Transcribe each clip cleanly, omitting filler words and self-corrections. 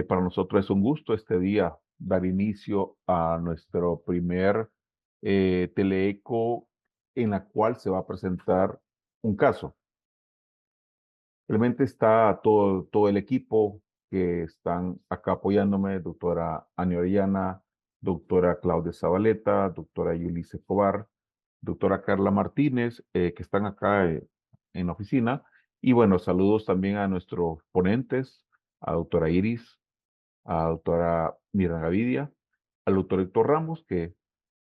Para nosotros es un gusto este día dar inicio a nuestro primer teleeco en la cual se va a presentar un caso. Realmente está todo el equipo que están acá apoyándome, doctora Ani Orellana, doctora Claudia Zabaleta, doctora Yulisa Escobar, doctora Carla Martínez, que están acá en la oficina. Y bueno, saludos también a nuestros ponentes, a doctora Iris, a doctora Mira Gavidia, al doctor Héctor Ramos, que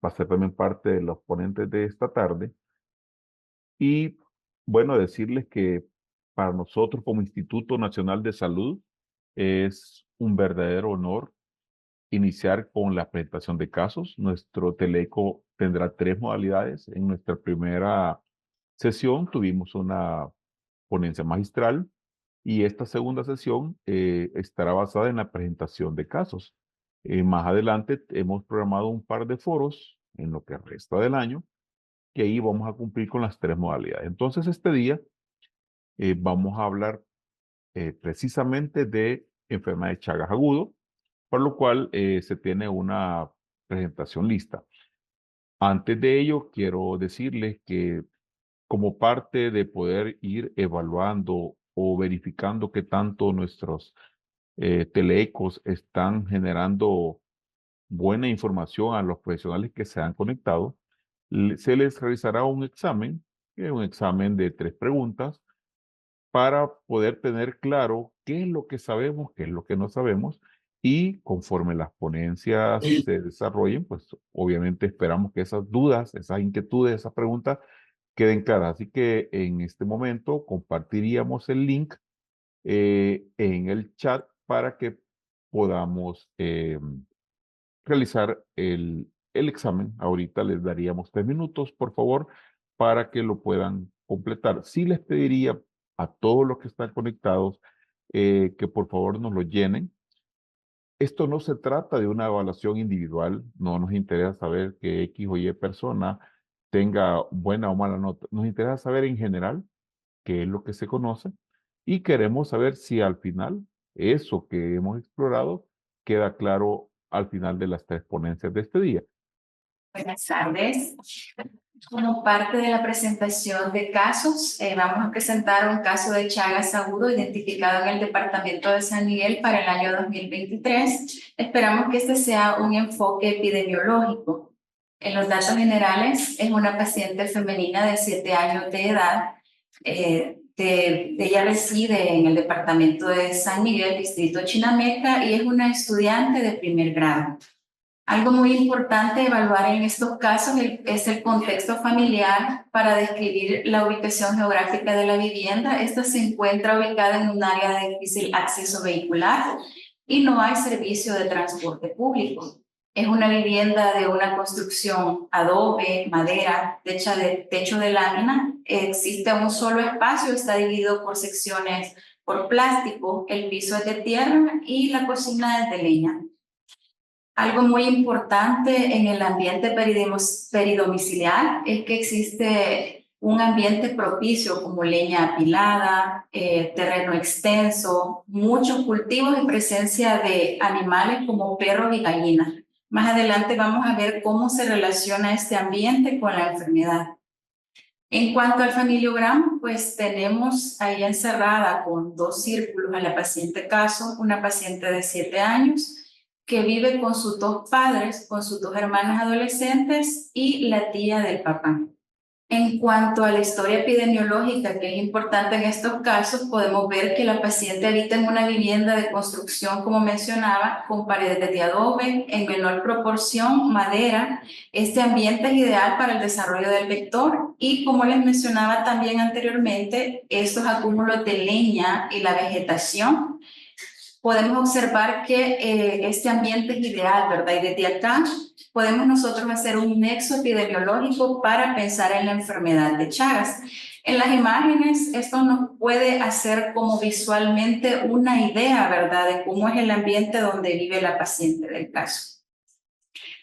va a ser también parte de los ponentes de esta tarde. Y bueno, decirles que para nosotros como Instituto Nacional de Salud es un verdadero honor iniciar con la presentación de casos. Nuestro teleco tendrá tres modalidades. En nuestra primera sesión tuvimos una ponencia magistral y esta segunda sesión estará basada en la presentación de casos. Más adelante hemos programado un par de foros en lo que resta del año, que ahí vamos a cumplir con las tres modalidades. Entonces, este día vamos a hablar precisamente de enfermedad de Chagas agudo, por lo cual se tiene una presentación lista. Antes de ello, quiero decirles que como parte de poder ir evaluando o verificando qué tanto nuestros teleecos están generando buena información a los profesionales que se han conectado, se les realizará un examen, que es un examen de 3 preguntas, para poder tener claro qué es lo que sabemos, qué es lo que no sabemos, y conforme las ponencias se desarrollen, pues obviamente esperamos que esas dudas, esas inquietudes, esas preguntas queden claras. Así que en este momento compartiríamos el link en el chat para que podamos realizar el examen. Ahorita les daríamos 3 minutos, por favor, para que lo puedan completar. Sí les pediría a todos los que están conectados que por favor nos lo llenen. Esto no se trata de una evaluación individual, no nos interesa saber que X o Y persona tenga buena o mala nota. Nos interesa saber en general qué es lo que se conoce y queremos saber si al final eso que hemos explorado queda claro al final de las 3 ponencias de este día. Buenas tardes. Como parte de la presentación de casos, vamos a presentar un caso de Chagas agudo identificado en el departamento de San Miguel para el año 2023. Esperamos que este sea un enfoque epidemiológico. En los datos generales, es una paciente femenina de 7 años de edad. Ella reside en el departamento de San Miguel, distrito Chinameca, y es una estudiante de primer grado. Algo muy importante evaluar en estos casos es el contexto familiar para describir la ubicación geográfica de la vivienda. Esta se encuentra ubicada en un área de difícil acceso vehicular y no hay servicio de transporte público. Es una vivienda de una construcción adobe, madera, techo de lámina. Existe un solo espacio, está dividido por secciones por plástico. El piso es de tierra y la cocina es de leña. Algo muy importante en el ambiente peridomiciliar es que existe un ambiente propicio como leña apilada, terreno extenso, muchos cultivos y presencia de animales como perros y gallinas. Más adelante vamos a ver cómo se relaciona este ambiente con la enfermedad. En cuanto al familiograma, pues tenemos ahí encerrada con 2 círculos a la paciente caso, una paciente de 7 años que vive con sus 2 padres, con sus 2 hermanas adolescentes y la tía del papá. En cuanto a la historia epidemiológica, que es importante en estos casos, podemos ver que la paciente habita en una vivienda de construcción, como mencionaba, con paredes de adobe, en menor proporción madera. Este ambiente es ideal para el desarrollo del vector y, como les mencionaba también anteriormente, estos acúmulos de leña y la vegetación, podemos observar que este ambiente es ideal, ¿verdad? Y desde acá podemos nosotros hacer un nexo epidemiológico para pensar en la enfermedad de Chagas. En las imágenes, esto nos puede hacer como visualmente una idea, ¿verdad?, de cómo es el ambiente donde vive la paciente del caso.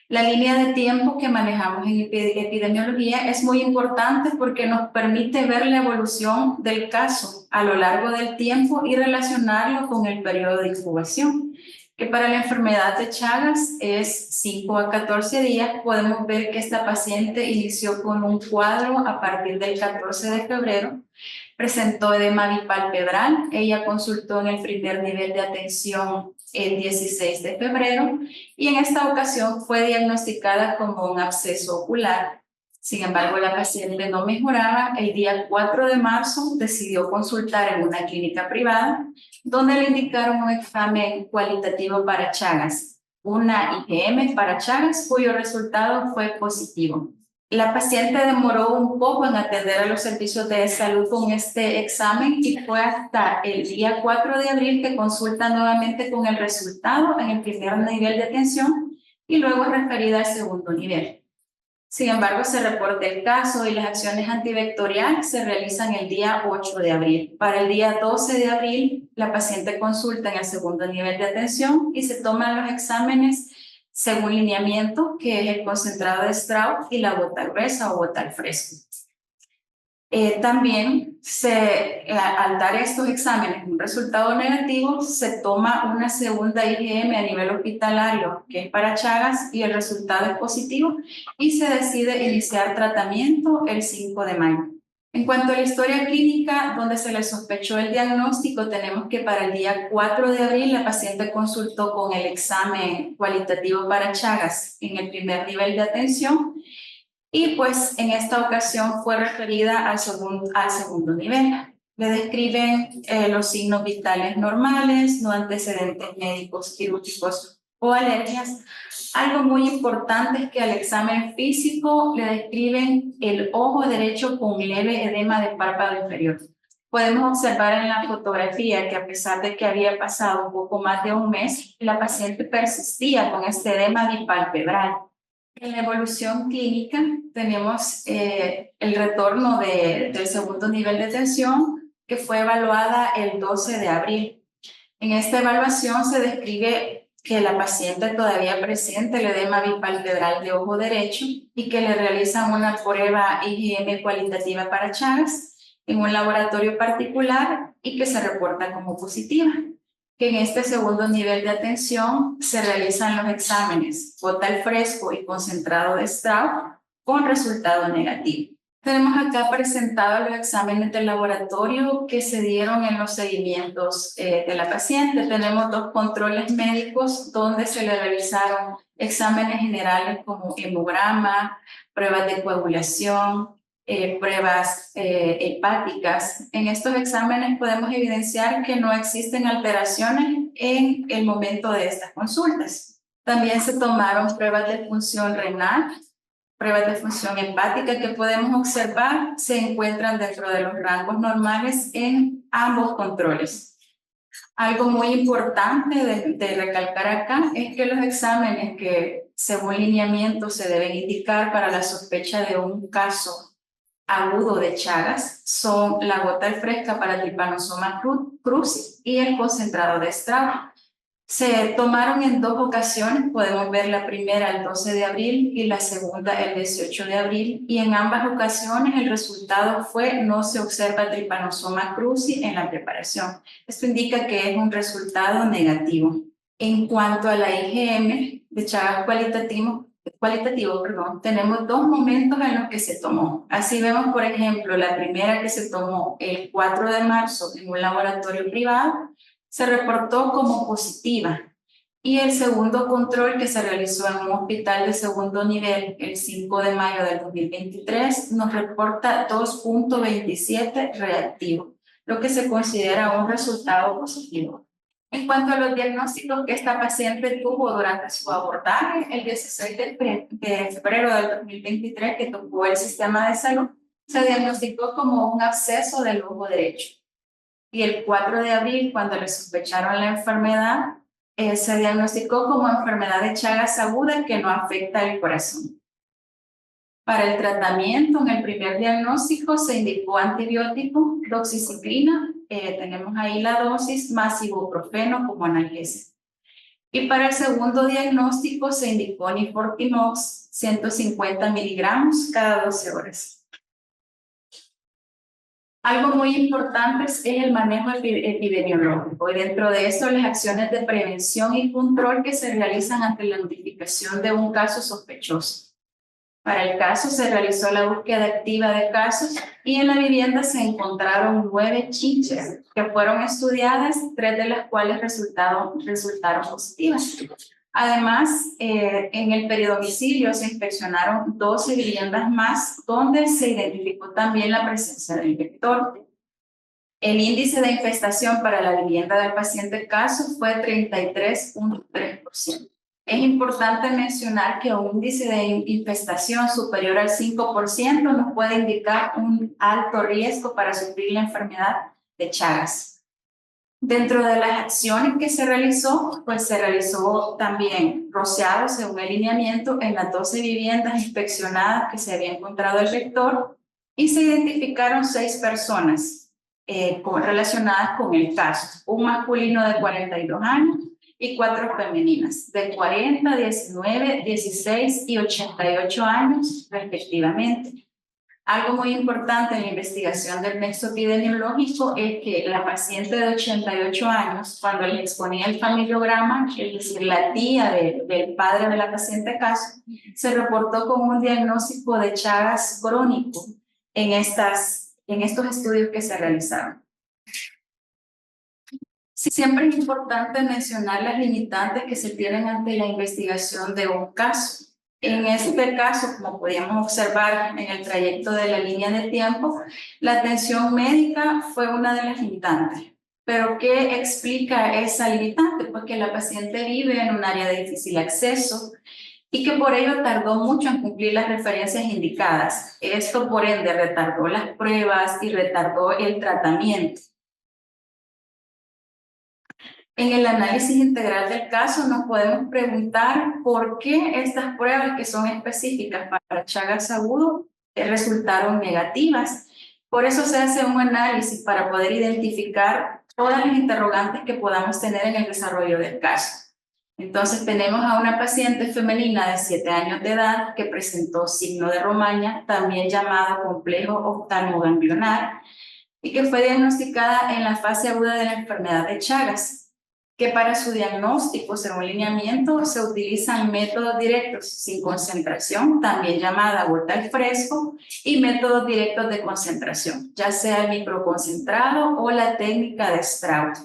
La línea de tiempo que manejamos en epidemiología es muy importante porque nos permite ver la evolución del caso a lo largo del tiempo y relacionarlo con el periodo de incubación, que para la enfermedad de Chagas es 5 a 14 días. Podemos ver que esta paciente inició con un cuadro a partir del 14 de febrero, presentó edema bipalpebral, ella consultó en el primer nivel de atención el 16 de febrero y en esta ocasión fue diagnosticada como un absceso ocular. Sin embargo, la paciente no mejoraba. El día 4 de marzo decidió consultar en una clínica privada donde le indicaron un examen cualitativo para Chagas, una IgM para Chagas, cuyo resultado fue positivo. La paciente demoró un poco en atender a los servicios de salud con este examen y fue hasta el día 4 de abril que consulta nuevamente con el resultado en el primer nivel de atención y luego referida al segundo nivel. Sin embargo, se reporta el caso y las acciones antivectoriales se realizan el día 8 de abril. Para el día 12 de abril, la paciente consulta en el segundo nivel de atención y se toman los exámenes según lineamiento, que es el concentrado de Strauss y la gota gruesa o gota al fresco. También al dar estos exámenes un resultado negativo, se toma una segunda IgM a nivel hospitalario, que es para Chagas, y el resultado es positivo, y se decide iniciar tratamiento el 5 de mayo. En cuanto a la historia clínica, donde se le sospechó el diagnóstico, tenemos que para el día 4 de abril la paciente consultó con el examen cualitativo para Chagas en el primer nivel de atención y pues en esta ocasión fue referida al segundo nivel. Le describen los signos vitales normales, no antecedentes médicos, quirúrgicos o alergias. Algo muy importante es que al examen físico le describen el ojo derecho con leve edema de párpado inferior. Podemos observar en la fotografía que a pesar de que había pasado un poco más de un mes, la paciente persistía con este edema bipalpebral. En la evolución clínica tenemos el retorno del segundo nivel de tensión que fue evaluada el 12 de abril. En esta evaluación se describe que la paciente todavía presenta el edema bipalpebral de ojo derecho y que le realizan una prueba IgM cualitativa para Chagas en un laboratorio particular y que se reporta como positiva. Que en este segundo nivel de atención se realizan los exámenes gota al fresco y concentrado de Strauss con resultado negativo. Tenemos acá presentados los exámenes del laboratorio que se dieron en los seguimientos de la paciente. Tenemos dos controles médicos donde se le realizaron exámenes generales como hemograma, pruebas de coagulación, pruebas hepáticas. En estos exámenes podemos evidenciar que no existen alteraciones en el momento de estas consultas. También se tomaron pruebas de función renal, pruebas de función hepática que podemos observar se encuentran dentro de los rangos normales en ambos controles. Algo muy importante de recalcar acá es que los exámenes que según lineamiento se deben indicar para la sospecha de un caso agudo de Chagas son la gota al fresca para Trypanosoma cruzi y el concentrado de Strauss. Se tomaron en dos ocasiones, podemos ver la primera el 12 de abril y la segunda el 18 de abril, y en ambas ocasiones el resultado fue no se observa Trypanosoma cruzi en la preparación. Esto indica que es un resultado negativo. En cuanto a la IgM de Chagas cualitativo, tenemos dos momentos en los que se tomó. Así vemos, por ejemplo, la primera que se tomó el 4 de marzo en un laboratorio privado, se reportó como positiva. Y el segundo control que se realizó en un hospital de segundo nivel el 5 de mayo del 2023 nos reporta 2.27 reactivo, lo que se considera un resultado positivo. En cuanto a los diagnósticos que esta paciente tuvo durante su abordaje, el 16 de febrero del 2023, que tocó el sistema de salud, se diagnosticó como un absceso del ojo derecho. Y el 4 de abril, cuando le sospecharon la enfermedad, se diagnosticó como enfermedad de Chagas aguda que no afecta el corazón. Para el tratamiento, en el primer diagnóstico se indicó antibiótico, doxiciclina, tenemos ahí la dosis, más ibuprofeno como analgésico. Y para el segundo diagnóstico se indicó Nifortimox 150 miligramos cada 12 horas. Algo muy importante es el manejo epidemiológico, y dentro de esto las acciones de prevención y control que se realizan ante la notificación de un caso sospechoso. Para el caso se realizó la búsqueda activa de casos y en la vivienda se encontraron 9 chinches que fueron estudiadas, 3 de las cuales resultaron positivas. Además, en el peridomicilio se inspeccionaron 12 viviendas más donde se identificó también la presencia del vector. El índice de infestación para la vivienda del paciente caso fue 33.3%. Es importante mencionar que un índice de infestación superior al 5% nos puede indicar un alto riesgo para sufrir la enfermedad de Chagas. Dentro de las acciones que se realizó, pues se realizó también rociado según el lineamiento en las 12 viviendas inspeccionadas que se había encontrado el vector y se identificaron 6 personas relacionadas con el caso, un masculino de 42 años y 4 femeninas de 40, 19, 16 y 88 años respectivamente. Algo muy importante en la investigación del nexo epidemiológico es que la paciente de 88 años, cuando le exponía el familiograma, es decir, la tía del padre de la paciente caso, se reportó con un diagnóstico de Chagas crónico en estos estudios que se realizaron. Siempre es importante mencionar las limitantes que se tienen ante la investigación de un caso. En este caso, como podíamos observar en el trayecto de la línea de tiempo, la atención médica fue una de las limitantes. ¿Pero qué explica esa limitante? Pues que la paciente vive en un área de difícil acceso y que por ello tardó mucho en cumplir las referencias indicadas. Esto, por ende, retardó las pruebas y retardó el tratamiento. En el análisis integral del caso nos podemos preguntar por qué estas pruebas que son específicas para Chagas agudo resultaron negativas. Por eso se hace un análisis para poder identificar todas las interrogantes que podamos tener en el desarrollo del caso. Entonces tenemos a una paciente femenina de 7 años de edad que presentó signo de Romaña, también llamado complejo oftalmoganglionar, y que fue diagnosticada en la fase aguda de la enfermedad de Chagas, que para su diagnóstico, según lineamiento, se utilizan métodos directos sin concentración, también llamada vuelta al fresco, y métodos directos de concentración, ya sea el microconcentrado o la técnica de Straub.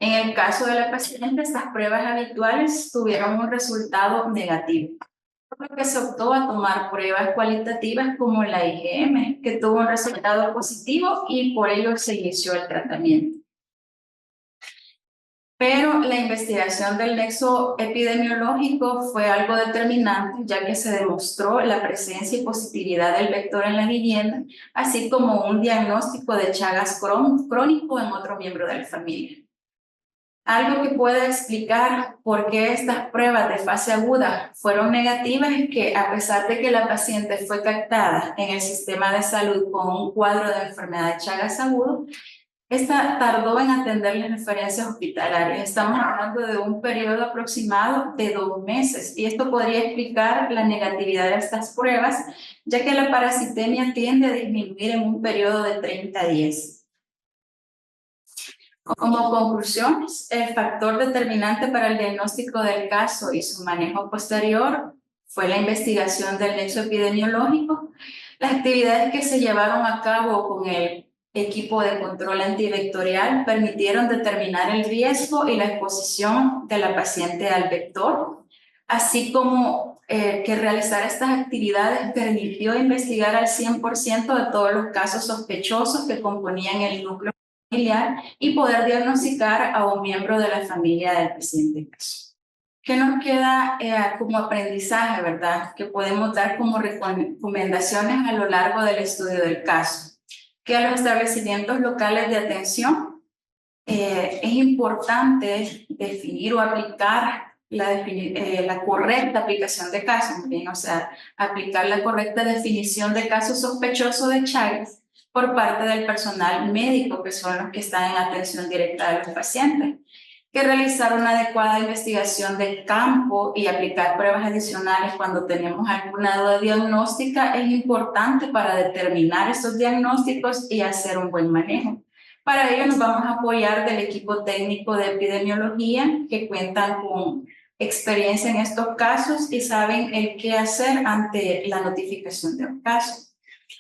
En el caso de la paciente, estas pruebas habituales tuvieron un resultado negativo, por lo que se optó a tomar pruebas cualitativas como la IgM, que tuvo un resultado positivo y por ello se inició el tratamiento. Pero la investigación del nexo epidemiológico fue algo determinante, ya que se demostró la presencia y positividad del vector en la vivienda, así como un diagnóstico de Chagas crónico en otro miembro de la familia. Algo que puede explicar por qué estas pruebas de fase aguda fueron negativas es que, a pesar de que la paciente fue captada en el sistema de salud con un cuadro de enfermedad de Chagas agudo, esta tardó en atender las referencias hospitalarias. Estamos hablando de un periodo aproximado de 2 meses y esto podría explicar la negatividad de estas pruebas, ya que la parasitemia tiende a disminuir en un periodo de 30 días. Como conclusiones, el factor determinante para el diagnóstico del caso y su manejo posterior fue la investigación del nexo epidemiológico, las actividades que se llevaron a cabo con el equipo de control antivectorial permitieron determinar el riesgo y la exposición de la paciente al vector, así como que realizar estas actividades permitió investigar al 100% de todos los casos sospechosos que componían el núcleo familiar y poder diagnosticar a un miembro de la familia del paciente caso. ¿Qué nos queda como aprendizaje, verdad? Que podemos dar como recomendaciones a lo largo del estudio del caso. Que a los establecimientos locales de atención es importante definir o aplicar la correcta aplicación de casos, ¿bien? O sea, aplicar la correcta definición de casos sospechosos de Chagas por parte del personal médico, que son los que están en atención directa de los pacientes. que realizar una adecuada investigación de campo y aplicar pruebas adicionales cuando tenemos alguna duda diagnóstica es importante para determinar estos diagnósticos y hacer un buen manejo. Para ello nos vamos a apoyar del equipo técnico de epidemiología que cuentan con experiencia en estos casos y saben el qué hacer ante la notificación de un caso.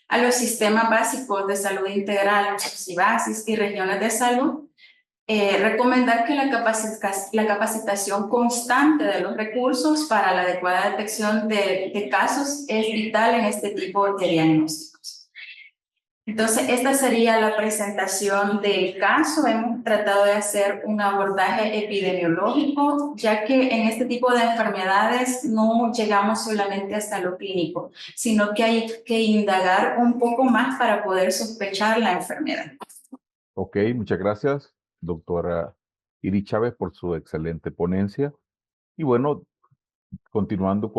A los sistemas básicos de salud integral, SIBASIS y regiones de salud, recomendar que la capacitación constante de los recursos para la adecuada detección de casos es vital en este tipo de diagnósticos. Entonces, esta sería la presentación del caso. Hemos tratado de hacer un abordaje epidemiológico, ya que en este tipo de enfermedades no llegamos solamente hasta lo clínico, sino que hay que indagar un poco más para poder sospechar la enfermedad. Ok, muchas gracias, doctora Iri Chávez, por su excelente ponencia. Y bueno, continuando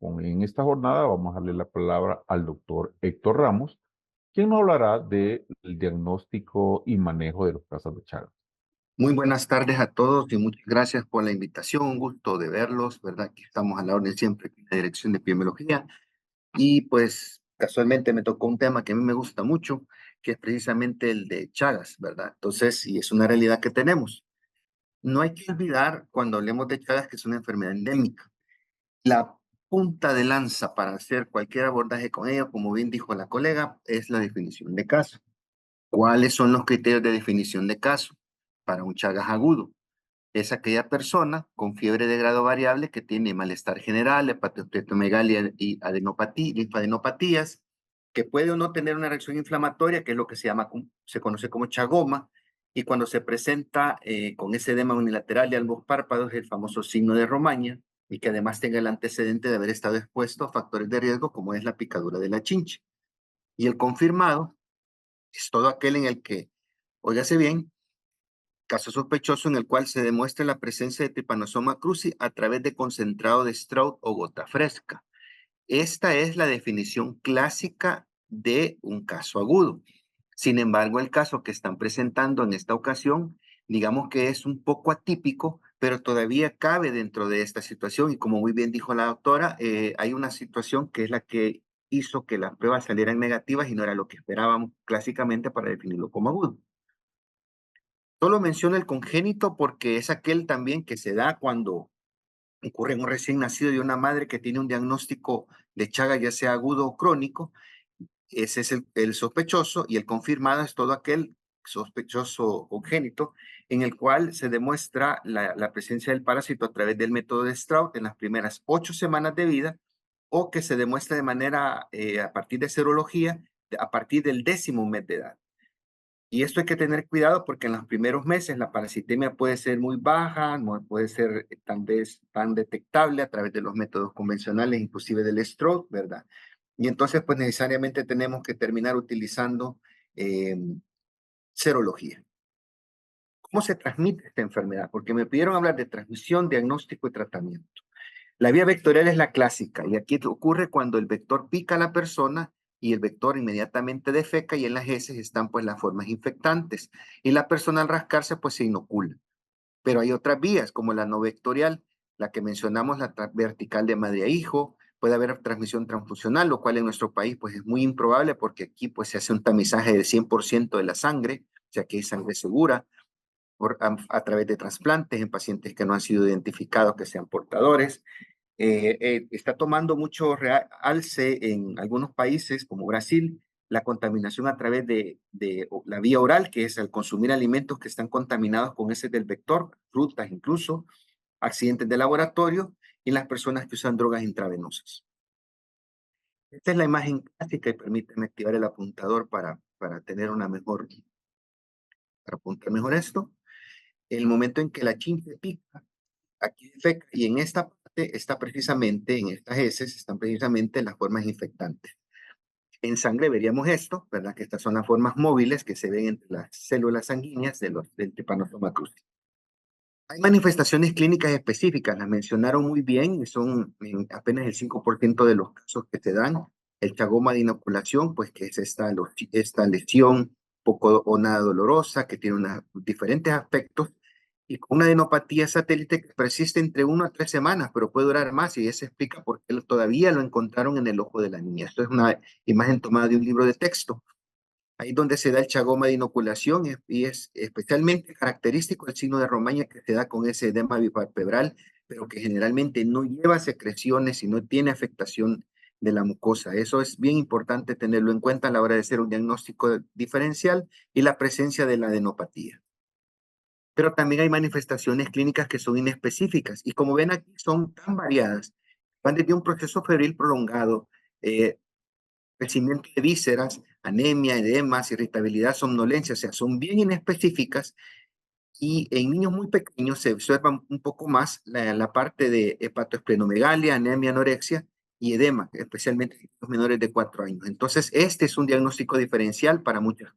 en esta jornada, vamos a darle la palabra al doctor Héctor Ramos, quien nos hablará del diagnóstico y manejo de los casos de Chagas. Muy buenas tardes a todos y muchas gracias por la invitación. Un gusto de verlos, ¿verdad? Que estamos a la orden siempre en la Dirección de Epidemiología. Y pues casualmente me tocó un tema que a mí me gusta mucho, que es precisamente el de Chagas, ¿verdad? Entonces, y es una realidad que tenemos. No hay que olvidar cuando hablemos de Chagas que es una enfermedad endémica. La punta de lanza para hacer cualquier abordaje con ella, como bien dijo la colega, es la definición de caso. ¿Cuáles son los criterios de definición de caso para un Chagas agudo? Es aquella persona con fiebre de grado variable que tiene malestar general, hepatomegalia y linfadenopatías, que puede o no tener una reacción inflamatoria, que es lo que se conoce como chagoma, y cuando se presenta con ese edema unilateral de ambos párpados, el famoso signo de Romaña, y que además tenga el antecedente de haber estado expuesto a factores de riesgo como es la picadura de la chinche. Y el confirmado es todo aquel en el que, óigase bien, caso sospechoso en el cual se demuestra la presencia de Trypanosoma cruzi a través de concentrado de Stroud o gota fresca. Esta es la definición clásica de un caso agudo. Sin embargo, el caso que están presentando en esta ocasión, digamos que es un poco atípico, pero todavía cabe dentro de esta situación. Y como muy bien dijo la doctora, hay una situación que es la que hizo que las pruebas salieran negativas y no era lo que esperábamos clásicamente para definirlo como agudo. Solo menciono el congénito porque es aquel también que se da cuando ocurre en un recién nacido de una madre que tiene un diagnóstico de Chagas, ya sea agudo o crónico. Ese es el sospechoso, y el confirmado es todo aquel sospechoso congénito en el cual se demuestra la presencia del parásito a través del método de Stroud en las primeras 8 semanas de vida, o que se demuestra de manera a partir de serología a partir del 10º mes de edad. Y esto hay que tener cuidado porque en los primeros meses la parasitemia puede ser muy baja, no puede ser tal vez tan detectable a través de los métodos convencionales, inclusive del Stroud, ¿verdad? Y entonces pues necesariamente tenemos que terminar utilizando serología. ¿Cómo se transmite esta enfermedad? Porque me pidieron hablar de transmisión, diagnóstico y tratamiento. La vía vectorial es la clásica y aquí ocurre cuando el vector pica a la persona y el vector inmediatamente defeca, y en las heces están pues las formas infectantes y la persona al rascarse pues se inocula. Pero hay otras vías como la no vectorial, la que mencionamos, la vertical de madre a hijo. Puede haber transmisión transfusional, lo cual en nuestro país pues es muy improbable porque aquí pues se hace un tamizaje del 100% de la sangre, o sea que hay sangre segura a través de trasplantes en pacientes que no han sido identificados que sean portadores. Está tomando mucho realce en algunos países como Brasil la contaminación a través de la vía oral, que es al consumir alimentos que están contaminados con ese del vector, frutas incluso, accidentes de laboratorio y las personas que usan drogas intravenosas. Esta es la imagen clásica y permíteme activar el apuntador para tener una mejor, para apuntar mejor esto. El momento en que la chinche pica, aquí defeca, y en esta parte está precisamente, en estas heces, están precisamente las formas infectantes. En sangre veríamos esto, ¿verdad? Que estas son las formas móviles que se ven entre las células sanguíneas del Trypanosoma cruzi. Hay manifestaciones clínicas específicas, las mencionaron muy bien, y son apenas el 5% de los casos que se dan. El chagoma de inoculación, pues que es esta lesión poco o nada dolorosa, que tiene diferentes aspectos, y con una adenopatía satélite que persiste entre 1 a 3 semanas, pero puede durar más, y eso explica por qué todavía lo encontraron en el ojo de la niña. Esto es una imagen tomada de un libro de texto. Ahí donde se da el chagoma de inoculación, y es especialmente característico el signo de Romaña que se da con ese edema bipalpebral, pero que generalmente no lleva secreciones y no tiene afectación de la mucosa. Eso es bien importante tenerlo en cuenta a la hora de hacer un diagnóstico diferencial y la presencia de la adenopatía. Pero también hay manifestaciones clínicas que son inespecíficas, y como ven aquí son tan variadas, van desde un proceso febril prolongado, crecimiento de vísceras, anemia, edemas, irritabilidad, somnolencia, o sea, son bien inespecíficas, y en niños muy pequeños se observa un poco más la parte de hepatoesplenomegalia, anemia, anorexia y edema, especialmente en los menores de 4 años. Entonces, este es un diagnóstico diferencial para muchas,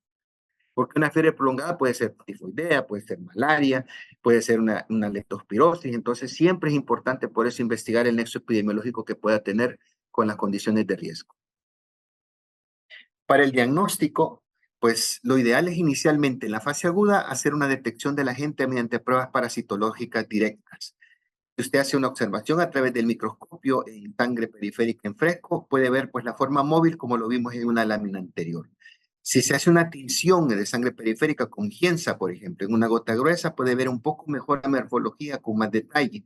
porque una fiebre prolongada puede ser tifoidea, puede ser malaria, puede ser una leptospirosis. Entonces, siempre es importante por eso investigar el nexo epidemiológico que pueda tener con las condiciones de riesgo. Para el diagnóstico, pues lo ideal es inicialmente en la fase aguda hacer una detección del agente mediante pruebas parasitológicas directas. Si usted hace una observación a través del microscopio en sangre periférica en fresco, puede ver pues la forma móvil como lo vimos en una lámina anterior. Si se hace una tinción de sangre periférica con gienza, por ejemplo, en una gota gruesa, puede ver un poco mejor la morfología con más detalle,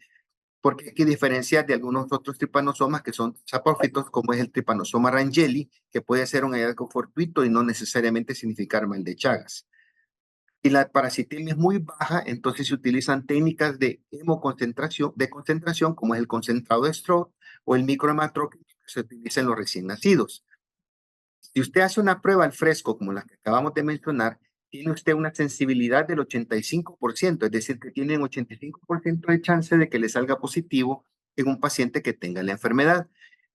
porque hay que diferenciar de algunos otros tripanosomas que son saprófitos, como es el tripanosoma rangeli, que puede ser un hallazgo fortuito y no necesariamente significar mal de Chagas. Si la parasitemia es muy baja, entonces se utilizan técnicas de concentración, como es el concentrado de Stroh o el microhematócrito que se utiliza en los recién nacidos. Si usted hace una prueba al fresco, como la que acabamos de mencionar, tiene usted una sensibilidad del 85%, es decir, que tiene un 85% de chance de que le salga positivo en un paciente que tenga la enfermedad.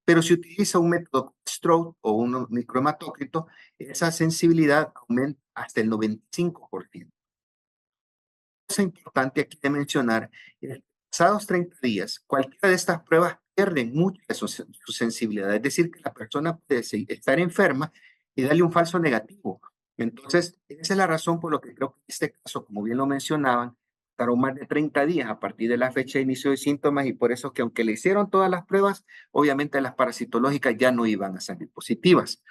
Pero si utiliza un método Stroh o un microhematócrito, esa sensibilidad aumenta hasta el 95%. Cosa importante aquí de mencionar es que pasados 30 días, cualquiera de estas pruebas pierden mucho de su sensibilidad. Es decir, que la persona puede estar enferma y darle un falso negativo. Entonces, esa es la razón por la que creo que en este caso, como bien lo mencionaban, tardó más de 30 días a partir de la fecha de inicio de síntomas, y por eso que aunque le hicieron todas las pruebas, obviamente las parasitológicas ya no iban a salir positivas.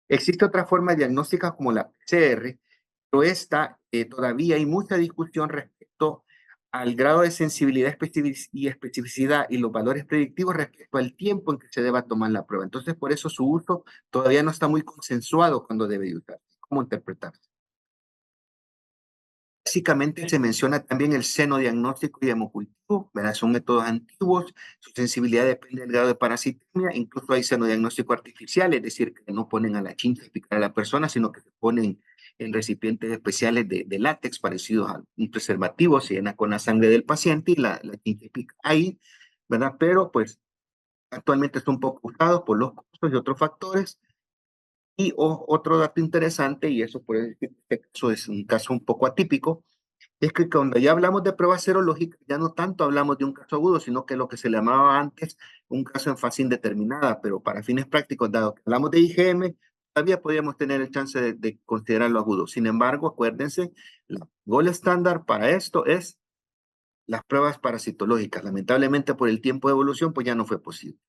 Existe otra forma diagnóstica como la PCR, pero esta todavía hay mucha discusión respecto al grado de sensibilidad y especificidad y los valores predictivos respecto al tiempo en que se deba tomar la prueba. Entonces, por eso su uso todavía no está muy consensuado cuando debe usarse. ¿Cómo interpretarse? Básicamente se menciona también el seno diagnóstico y hemocultivo, ¿verdad? Son métodos antiguos, su sensibilidad depende del grado de parasitemia, incluso hay senodiagnóstico artificial, es decir, que no ponen a la chincha a picar a la persona, sino que se ponen en recipientes especiales de látex parecidos a un preservativo, se llena con la sangre del paciente y la chincha pica ahí, ¿verdad? Pero pues actualmente está un poco usado por los costos y otros factores. Y otro dato interesante, y eso por este caso es un caso un poco atípico, es que cuando ya hablamos de pruebas serológicas, ya no tanto hablamos de un caso agudo, sino que lo que se le llamaba antes un caso en fase indeterminada, pero para fines prácticos, dado que hablamos de IgM, todavía podríamos tener el chance de considerarlo agudo. Sin embargo, acuérdense, la gold estándar para esto es las pruebas parasitológicas. Lamentablemente, por el tiempo de evolución, pues ya no fue posible.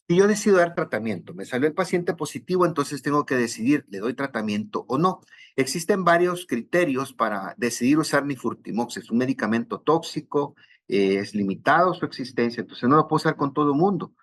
Si yo decido dar tratamiento, me salió el paciente positivo, entonces tengo que decidir, ¿le doy tratamiento o no? Existen varios criterios para decidir usar nifurtimox. Es un medicamento tóxico, es limitado su existencia, entonces no lo puedo usar con todo el mundo.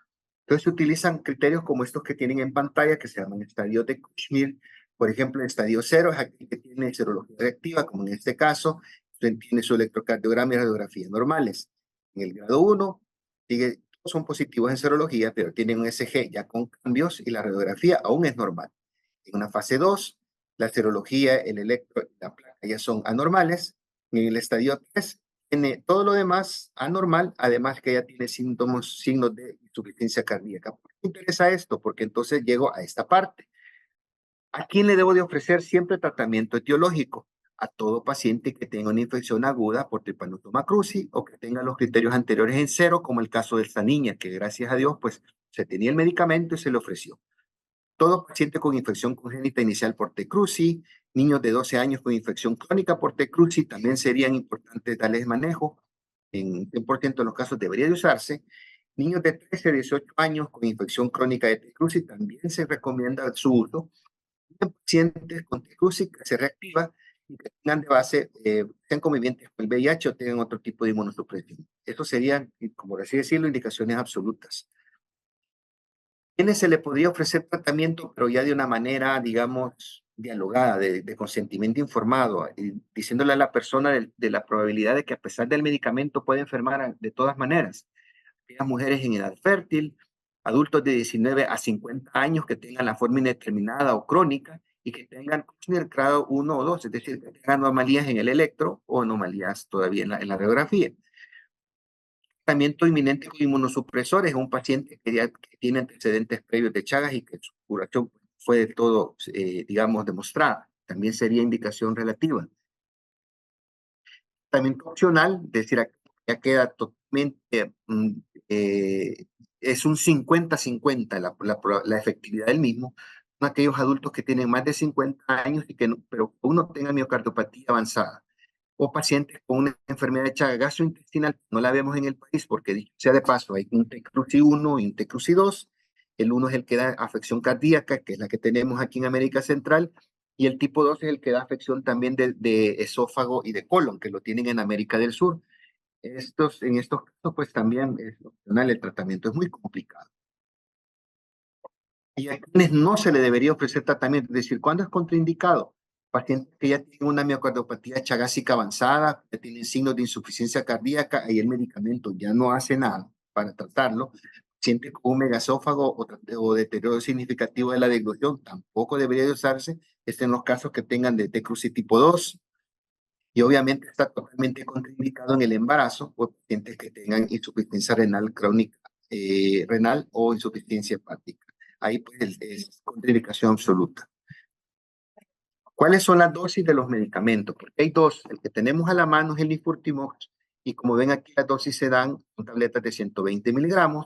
Entonces se utilizan criterios como estos que tienen en pantalla, que se llaman estadios de Kushner. Por ejemplo, el estadio 0 es aquel que tiene serología reactiva, como en este caso, tiene su electrocardiograma y radiografía normales. En el grado 1, sigue, son positivos en serología, pero tienen un SG ya con cambios y la radiografía aún es normal. En una fase 2, la serología, el electro y la placa ya son anormales. En el estadio 3, tiene todo lo demás anormal, además que ya tiene signos de insuficiencia cardíaca. ¿Por qué me interesa esto? Porque entonces llego a esta parte. ¿A quién le debo de ofrecer siempre tratamiento etiológico? A todo paciente que tenga una infección aguda por Trypanosoma cruzi o que tenga los criterios anteriores en 0, como el caso de esta niña, que gracias a Dios, pues se tenía el medicamento y se le ofreció. Todo paciente con infección congénita inicial por T. cruzi, Niños de 12 años con infección crónica por T. cruzi también serían importantes darles manejo. En 100% de los casos debería de usarse. Niños de 13 a 18 años con infección crónica de T. cruzi también se recomienda su uso. Pacientes con T. cruzi que se reactiva y que tengan de base, sean convivientes con el VIH o tengan otro tipo de inmunosupresión. Eso serían, como así decirlo, indicaciones absolutas. ¿Quiénes se le podría ofrecer tratamiento, pero ya de una manera, digamos, dialogada, de consentimiento informado, diciéndole a la persona de la probabilidad de que a pesar del medicamento puede enfermar de todas maneras? Aquellas mujeres en edad fértil, adultos de 19 a 50 años que tengan la forma indeterminada o crónica y que tengan Kushner grado 1 o 2, es decir, que tengan anomalías en el electro o anomalías todavía en la radiografía. Tratamiento inminente con inmunosupresores es un paciente que tiene antecedentes previos de Chagas y que su curación fue de todo, digamos, demostrada. También sería indicación relativa. Tratamiento opcional, es decir, ya queda totalmente, es un 50-50 la efectividad del mismo. Son aquellos adultos que tienen más de 50 años y que no, pero uno tenga miocardiopatía avanzada o pacientes con una enfermedad de Chagas gastrointestinal. No la vemos en el país porque, dicho sea de paso, hay un T. cruzi 1 y un T. cruzi 2. El 1 es el que da afección cardíaca, que es la que tenemos aquí en América Central, y el tipo 2 es el que da afección también de esófago y de colon, que lo tienen en América del Sur. En estos casos, pues también es opcional, el tratamiento es muy complicado. Y a quienes no se le debería ofrecer tratamiento, es decir, ¿cuándo es contraindicado? Pacientes que ya tienen una miocardiopatía chagásica avanzada, que tienen signos de insuficiencia cardíaca, y el medicamento ya no hace nada para tratarlo. Pacientes con un megasófago o deterioro significativo de la deglución, tampoco debería de usarse. En los casos que tengan de T. cruzi tipo 2. Y obviamente está totalmente contraindicado en el embarazo o pacientes que tengan insuficiencia renal crónica, renal o insuficiencia hepática. Ahí pues es contraindicación absoluta. ¿Cuáles son las dosis de los medicamentos? Porque hay dos. El que tenemos a la mano es el Nifurtimox, y como ven aquí las dosis se dan con tabletas de 120 miligramos,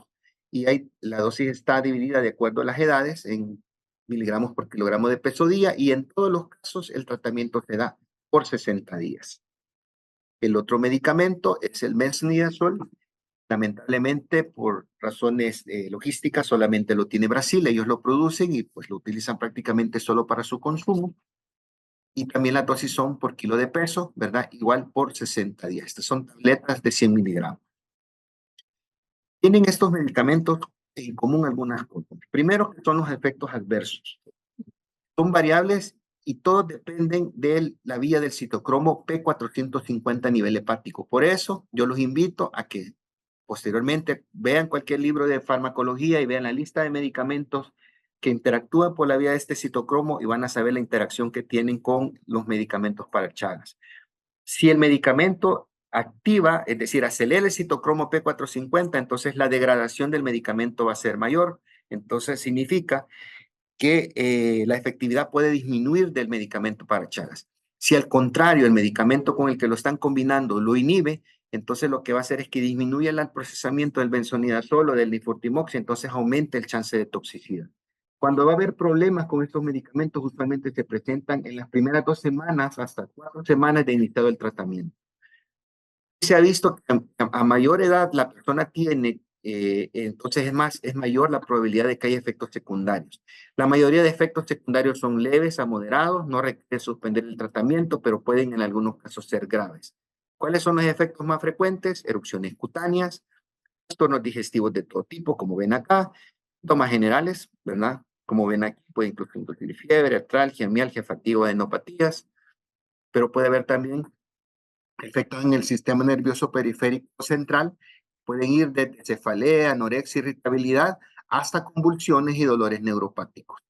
y la dosis está dividida de acuerdo a las edades en miligramos por kilogramo de peso día, y en todos los casos el tratamiento se da por 60 días. El otro medicamento es el Mensnidazol. Lamentablemente, por razones logísticas, solamente lo tiene Brasil. Ellos lo producen y pues lo utilizan prácticamente solo para su consumo. Y también las dosis son por kilo de peso, ¿verdad? Igual por 60 días. Estas son tabletas de 100 miligramos. Tienen estos medicamentos en común algunas cosas. Primero, que son los efectos adversos. Son variables y todos dependen de la vía del citocromo P450 a nivel hepático. Por eso, yo los invito a que posteriormente vean cualquier libro de farmacología y vean la lista de medicamentos que interactúan por la vía de este citocromo y van a saber la interacción que tienen con los medicamentos para Chagas. Si el medicamento activa, es decir, acelera el citocromo P450, entonces la degradación del medicamento va a ser mayor. Entonces significa que la efectividad puede disminuir del medicamento para Chagas. Si al contrario el medicamento con el que lo están combinando lo inhibe, entonces lo que va a hacer es que disminuya el procesamiento del benzonidazol o del Nifurtimox, y entonces aumenta el chance de toxicidad. Cuando va a haber problemas con estos medicamentos, usualmente se presentan en las primeras 2 semanas hasta 4 semanas de iniciado el tratamiento. Se ha visto que a mayor edad la persona tiene, entonces es mayor la probabilidad de que haya efectos secundarios. La mayoría de efectos secundarios son leves a moderados, no requiere suspender el tratamiento, pero pueden en algunos casos ser graves. ¿Cuáles son los efectos más frecuentes? Erupciones cutáneas, trastornos digestivos de todo tipo, como ven acá, síntomas generales, ¿verdad? Como ven aquí, puede incluir fiebre, artralgia, mialgia, fatiga, adenopatías, pero puede haber también efectos en el sistema nervioso periférico central. Pueden ir desde cefalea, anorexia, irritabilidad, hasta convulsiones y dolores neuropáticos.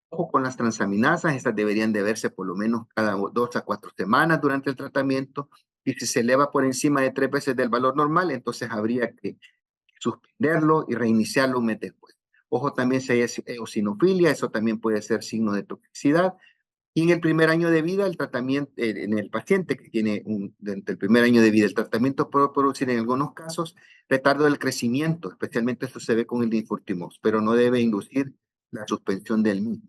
Ojo con las transaminasas, estas deberían de verse por lo menos cada 2 a 4 semanas durante el tratamiento, y si se eleva por encima de 3 veces del valor normal, entonces habría que suspenderlo y reiniciarlo un mes después. Ojo también si hay eosinofilia, eso también puede ser signo de toxicidad. Y en el primer año de vida, el tratamiento, en el paciente que tiene durante el primer año de vida, el tratamiento puede producir en algunos casos retardo del crecimiento, especialmente esto se ve con el Nifurtimox, pero no debe inducir la suspensión del mismo.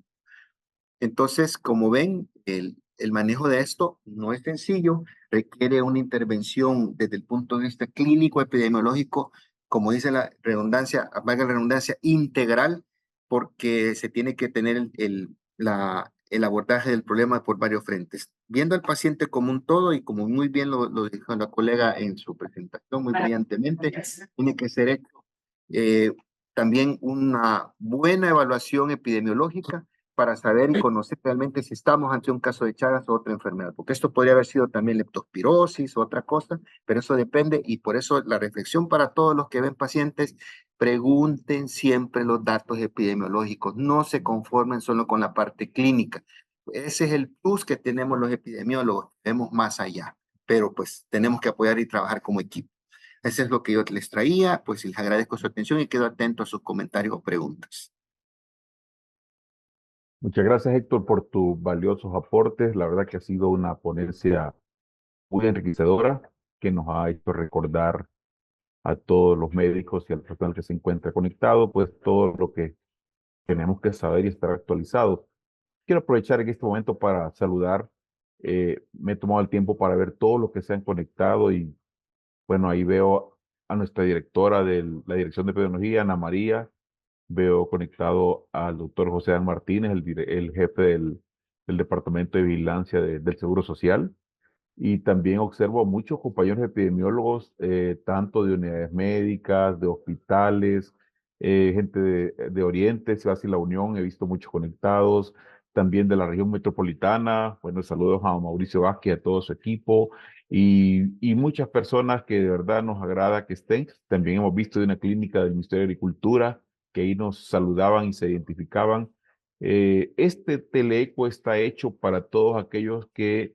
Entonces, como ven, el manejo de esto no es sencillo, requiere una intervención desde el punto de vista clínico, epidemiológico, como dice la redundancia, valga la redundancia, integral, porque se tiene que tener el abordaje del problema por varios frentes. Viendo al paciente como un todo y como muy bien lo dijo la colega en su presentación, muy brillantemente, tiene que ser hecho eh, también una buena evaluación epidemiológica para saber y conocer realmente si estamos ante un caso de Chagas o otra enfermedad, porque esto podría haber sido también leptospirosis o otra cosa, pero eso depende y por eso la reflexión para todos los que ven pacientes, pregunten siempre los datos epidemiológicos, no se conformen solo con la parte clínica. Ese es el plus que tenemos los epidemiólogos, vemos más allá, pero pues tenemos que apoyar y trabajar como equipo. Eso es lo que yo les traía, pues les agradezco su atención y quedo atento a sus comentarios o preguntas. Muchas gracias, Héctor, por tus valiosos aportes. La verdad que ha sido una ponencia muy enriquecedora que nos ha hecho recordar a todos los médicos y al personal que se encuentra conectado, pues todo lo que tenemos que saber y estar actualizados. Quiero aprovechar en este momento para saludar. Me he tomado el tiempo para ver todo lo que se han conectado y bueno, ahí veo a nuestra directora de la Dirección de Epidemiología, Ana María. Veo conectado al doctor José Dan Martínez, el jefe del Departamento de Vigilancia del Seguro Social. Y también observo a muchos compañeros epidemiólogos, tanto de unidades médicas, de hospitales, gente de Oriente, Ciudad y La Unión, he visto muchos conectados, también de la región metropolitana. Bueno, saludos a Mauricio Vázquez y a todo su equipo, y muchas personas que de verdad nos agrada que estén. También hemos visto de una clínica del Ministerio de Agricultura, que ahí nos saludaban y se identificaban. Este teleco está hecho para todos aquellos que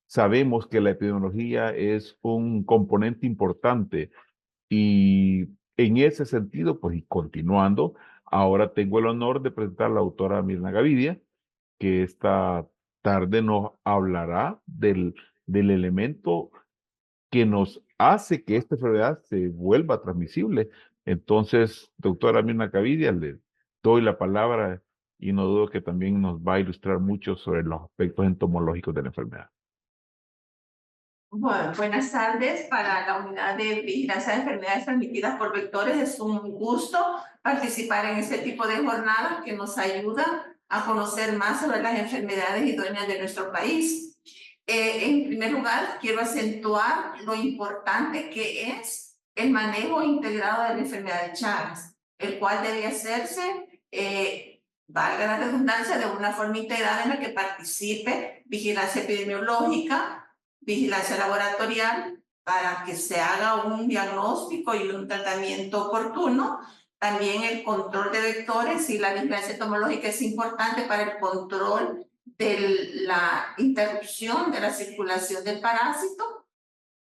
sabemos que la epidemiología es un componente importante y en ese sentido, pues y continuando, ahora tengo el honor de presentar a la doctora Mirna Gavidia, que esta tarde nos hablará del elemento que nos hace que esta enfermedad se vuelva transmisible. Entonces, doctora Mirna Gavidia, le doy la palabra y no dudo que también nos va a ilustrar mucho sobre los aspectos entomológicos de la enfermedad. Bueno, buenas tardes. Para la unidad de vigilancia de enfermedades transmitidas por vectores es un gusto participar en este tipo de jornadas que nos ayudan a conocer más sobre las enfermedades idóneas de nuestro país. En primer lugar, quiero acentuar lo importante que es el manejo integrado de la enfermedad de Chagas, el cual debe hacerse, valga la redundancia, de una forma integrada en la que participe vigilancia epidemiológica, vigilancia laboratorial para que se haga un diagnóstico y un tratamiento oportuno. También el control de vectores y la vigilancia entomológica es importante para el control de la interrupción de la circulación del parásito.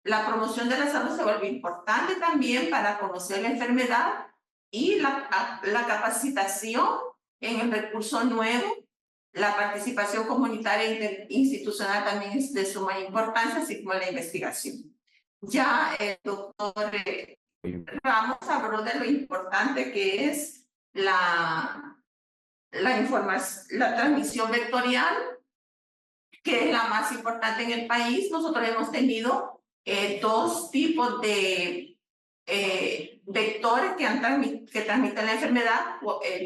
La promoción de la salud se vuelve importante también para conocer la enfermedad y la capacitación en el recurso nuevo. La participación comunitaria e institucional también es de suma importancia, así como la investigación. Ya el doctor Ramos habló de lo importante que es la transmisión vectorial, que es la más importante en el país. Nosotros hemos tenido dos tipos de vectores que transmiten la enfermedad,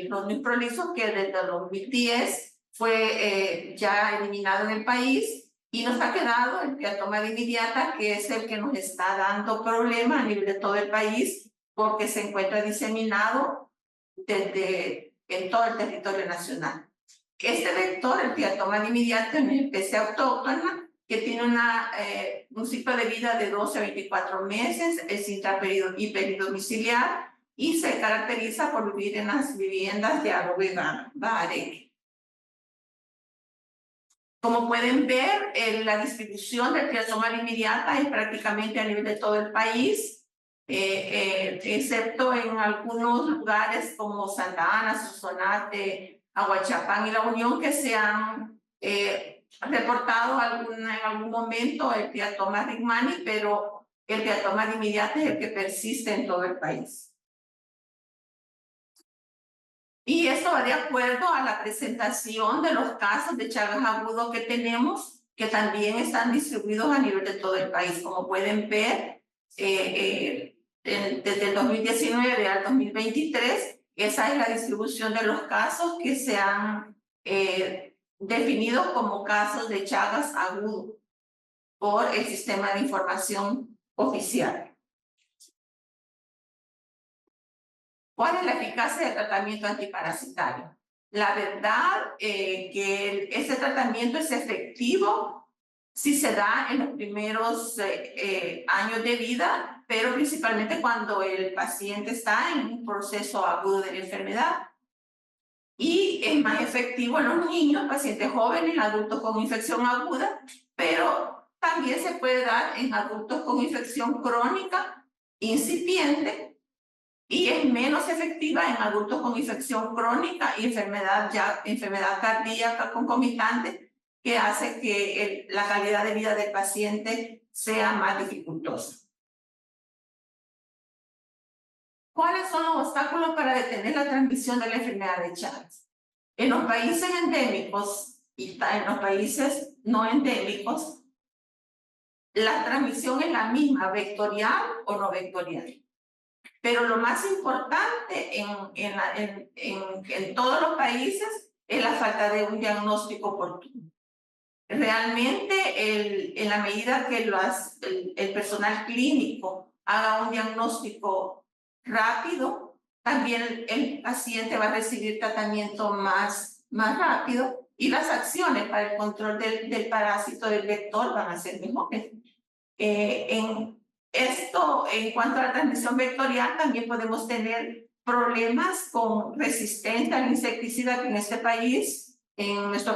los niprolisos, que desde el 2010 fue ya eliminado en el país, y nos ha quedado el teatoma dimidiata, que es el que nos está dando problemas a nivel de todo el país, porque se encuentra diseminado en todo el territorio nacional. Este vector, el teatoma dimidiata, es una especie autóctona que tiene un ciclo de vida de 12 a 24 meses, es y peridomiciliar, y se caracteriza por vivir en las viviendas de agua vegana, Baharek. Como pueden ver, la distribución del teatoma dimidiata es prácticamente a nivel de todo el país, excepto en algunos lugares como Santa Ana, Sonsonate, Aguachapán y La Unión, que se han reportado en algún momento el teatoma rigmani, pero el teatoma dimidiata es el que persiste en todo el país. Y esto va de acuerdo a la presentación de los casos de Chagas agudo que tenemos, que también están distribuidos a nivel de todo el país. Como pueden ver, desde el 2019 al 2023, esa es la distribución de los casos que se han definido como casos de Chagas agudo por el sistema de información oficial. ¿Cuál es la eficacia del tratamiento antiparasitario? La verdad que este tratamiento es efectivo si se da en los primeros años de vida, pero principalmente cuando el paciente está en un proceso agudo de la enfermedad. Y es más efectivo en los niños, pacientes jóvenes, adultos con infección aguda, pero también se puede dar en adultos con infección crónica incipiente, y es menos efectiva en adultos con infección crónica y enfermedad cardíaca concomitante, que hace que la calidad de vida del paciente sea más dificultosa. ¿Cuáles son los obstáculos para detener la transmisión de la enfermedad de Chagas? En los países endémicos y en los países no endémicos, la transmisión es la misma, vectorial o no vectorial. Pero lo más importante en todos los países es la falta de un diagnóstico oportuno. Realmente, en la medida que el personal clínico haga un diagnóstico rápido, también el paciente va a recibir tratamiento más rápido, y las acciones para el control del parásito del vector van a ser mejores. En cuanto a la transmisión vectorial, también podemos tener problemas con resistencia al insecticida, que en nuestro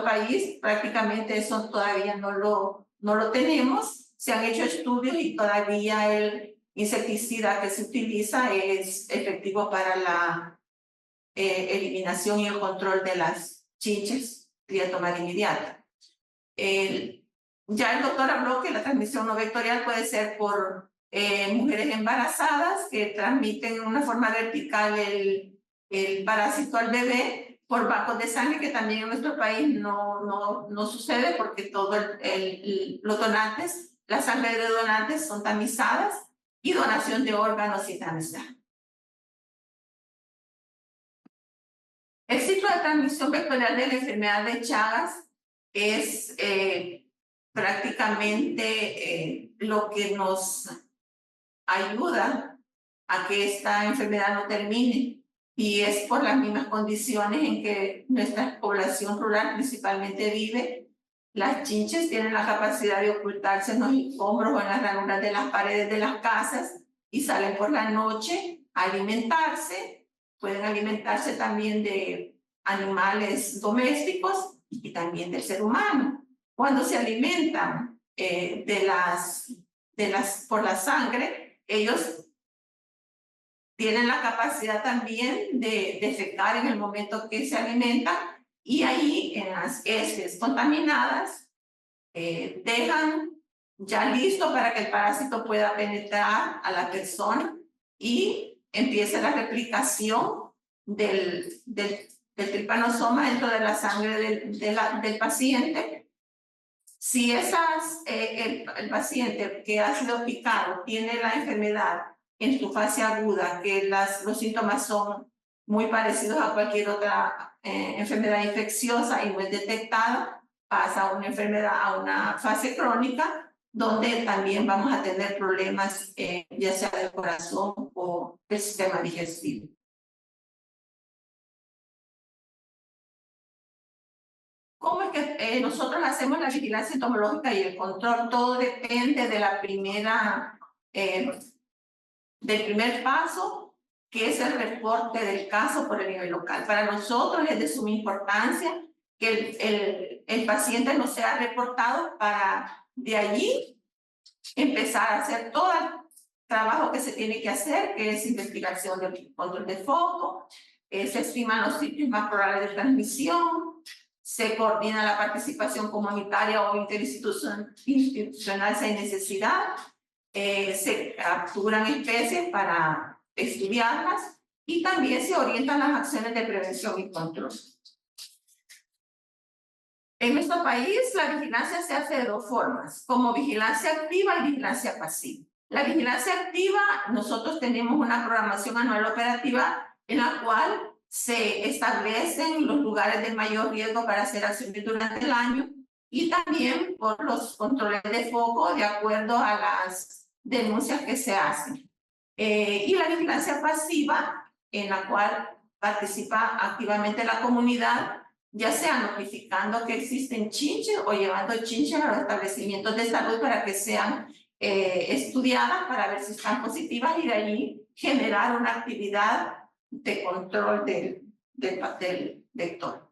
país, prácticamente eso todavía no lo tenemos. Se han hecho estudios y todavía el insecticida que se utiliza es efectivo para la eliminación y el control de las chinches triatomara. Ya el doctor habló que la transmisión no vectorial puede ser por mujeres embarazadas que transmiten de una forma vertical el parásito al bebé, por bancos de sangre, que también en nuestro país no sucede, porque todos los donantes, la sangre de donantes son tamizadas, y donación de órganos y tamizada. El ciclo de transmisión vectorial de la enfermedad de Chagas es prácticamente lo que nos ayuda a que esta enfermedad no termine, y es por las mismas condiciones en que nuestra población rural principalmente vive. Las chinches tienen la capacidad de ocultarse en los escombros o en las ranuras de las paredes de las casas y salen por la noche a alimentarse. Pueden alimentarse también de animales domésticos y también del ser humano. Cuando se alimentan por la sangre, ellos tienen la capacidad también de defecar en el momento que se alimentan, y ahí en las heces contaminadas dejan ya listo para que el parásito pueda penetrar a la persona y empiece la replicación del tripanosoma dentro de la sangre del paciente. Si el paciente que ha sido picado tiene la enfermedad en su fase aguda, que los síntomas son muy parecidos a cualquier otra enfermedad infecciosa y no es detectada, pasa a una fase crónica, donde también vamos a tener problemas ya sea del corazón o del sistema digestivo. ¿Cómo es que nosotros hacemos la vigilancia entomológica y el control? Todo depende de del primer paso, que es el reporte del caso por el nivel local. Para nosotros es de suma importancia que el paciente no sea reportado, para de allí empezar a hacer todo el trabajo que se tiene que hacer, que es investigación del control de foco, se estiman los sitios más probables de transmisión, se coordina la participación comunitaria o interinstitucional si hay necesidad, se capturan especies para estudiarlas, y también se orientan las acciones de prevención y control. En nuestro país, la vigilancia se hace de dos formas, como vigilancia activa y vigilancia pasiva. La vigilancia activa, nosotros tenemos una programación anual operativa en la cual se establecen los lugares de mayor riesgo para hacer acciones durante el año y también por los controles de foco de acuerdo a las denuncias que se hacen. Y la vigilancia pasiva, en la cual participa activamente la comunidad, ya sea notificando que existen chinches o llevando chinches a los establecimientos de salud para que sean estudiadas para ver si están positivas y de allí generar una actividad de control del vector.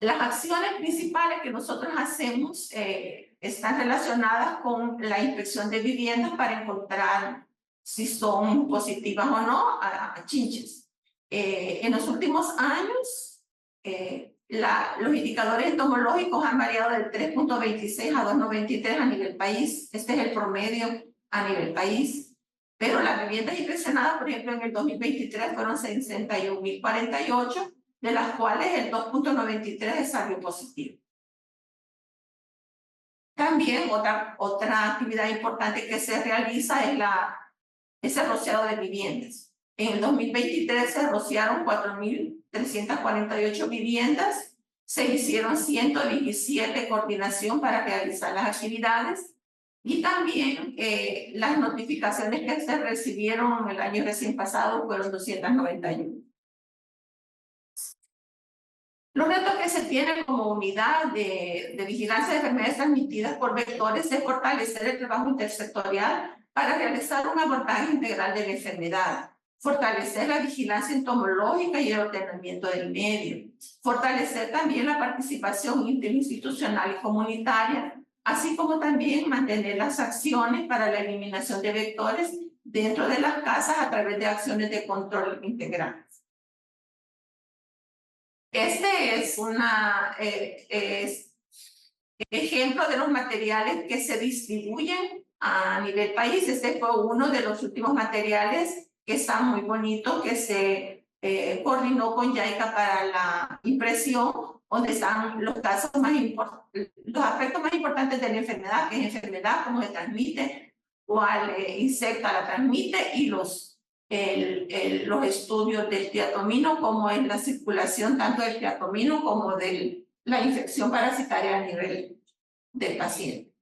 Las acciones principales que nosotros hacemos están relacionadas con la inspección de viviendas para encontrar si son positivas o no a chinches. En los últimos años, los indicadores entomológicos han variado del 3.26 a 2.93 a nivel país. Este es el promedio a nivel país. Pero las viviendas inspeccionadas, por ejemplo, en el 2023 fueron 61.048, de las cuales el 2.93 salió positivo. También otra actividad importante que se realiza es el rociado de viviendas. En el 2023 se rociaron 4.348 viviendas, se hicieron 117 coordinación para realizar las actividades y también las notificaciones que se recibieron el año recién pasado fueron 291. Los retos que se tienen como unidad de vigilancia de enfermedades transmitidas por vectores es fortalecer el trabajo intersectorial para realizar un abordaje integral de la enfermedad, fortalecer la vigilancia entomológica y el ordenamiento del medio, fortalecer también la participación interinstitucional y comunitaria, así como también mantener las acciones para la eliminación de vectores dentro de las casas a través de acciones de control integral. Este es un ejemplo de los materiales que se distribuyen a nivel país. Este fue uno de los últimos materiales que está muy bonito, que se coordinó con JICA para la impresión, donde están los casos los aspectos más importantes de la enfermedad, que es enfermedad, cómo se transmite, cuál insecto la transmite y los estudios del tiatomino, como es la circulación tanto del tiatomino como de la infección parasitaria a nivel del paciente.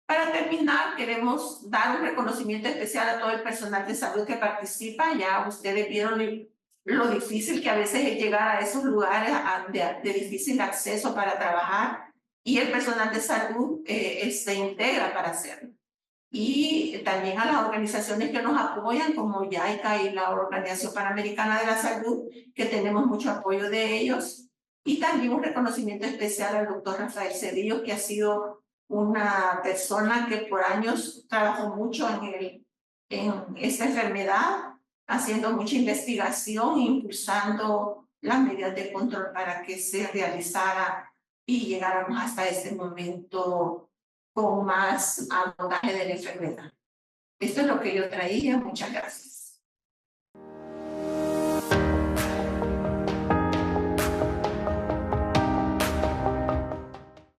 Para terminar, queremos dar un reconocimiento especial a todo el personal de salud que participa. Ya ustedes vieron lo difícil que a veces es llegar a esos lugares de difícil acceso para trabajar, y el personal de salud se integra para hacerlo. Y también a las organizaciones que nos apoyan, como JICA y la Organización Panamericana de la Salud, que tenemos mucho apoyo de ellos. Y también un reconocimiento especial al doctor Rafael Cedillo, que ha sido una persona que por años trabajó mucho en esta enfermedad, haciendo mucha investigación, impulsando las medidas de control para que se realizara y llegáramos hasta este momento con más abordaje de la enfermedad. Esto es lo que yo traía. Muchas gracias.